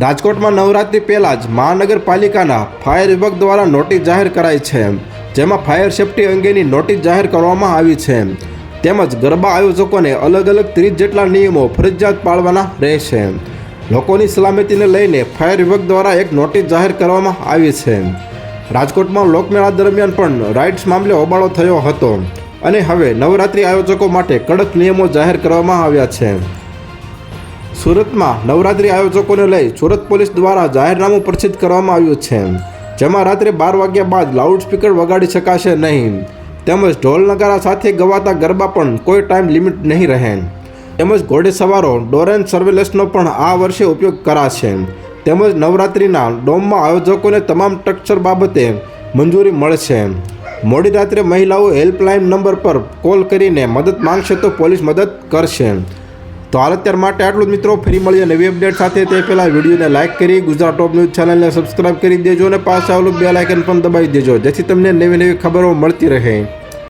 રાજકોટમાં નવરાત્રી પહેલાં જ મહાનગરપાલિકાના ફાયર વિભાગ દ્વારા નોટિસ જાહેર કરાઈ છે, જેમાં ફાયર સેફટી અંગેની નોટિસ જાહેર કરવામાં આવી છે. તેમજ ગરબા આયોજકોને અલગ અલગ 30 જેટલા નિયમો ફરજિયાત પાળવાના રહેશે. લોકોની સલામતીને લઈને ફાયર વિભાગ દ્વારા એક નોટિસ જાહેર કરવામાં આવી છે. રાજકોટમાં લોકમેળા દરમિયાન પણ રાઇડ્સ મામલે હોબાળો થયો હતો અને હવે નવરાત્રી આયોજકો માટે કડક નિયમો જાહેર કરવામાં આવ્યા છે. સુરતમાં નવરાત્રી આયોજકોને લઈ સુરત પોલીસ દ્વારા જાહેરનામું પ્રસિદ્ધ કરવામાં આવ્યું છે, જેમાં રાત્રે 12 વાગ્યા બાદ લાઉડસ્પીકર વગાડી શકાશે નહીં. તેમજ ઢોલ નગારા સાથે ગવાતા ગરબા પણ કોઈ ટાઈમ લિમિટ નહીં રહે. તેમજ ઘોડેસવારો ડોર એન્ડ સર્વેલન્સનો પણ આ વર્ષે ઉપયોગ કરાશે. તેમજ નવરાત્રિના ડોમમાં આયોજકોને તમામ સ્ટ્રક્ચર બાબતે મંજૂરી મળશે. મોડી રાત્રે મહિલાઓ હેલ્પલાઇન નંબર પર કોલ કરીને મદદ માંગશે તો પોલીસ મદદ કરશે. તો હાલ અત્યાર માટે આટલું જ મિત્રો. ફરી મળીએ નવી અપડેટ સાથે. તે પહેલાં વિડીયોને લાઇક કરી ગુજરાત ટોપ ન્યૂઝ ચેનલને સબસ્ક્રાઇબ કરી દેજો અને પાછળ આવેલું બેલ આઇકન પણ દબાવી દેજો, જેથી તમને નવી નવી ખબરો મળતી રહે.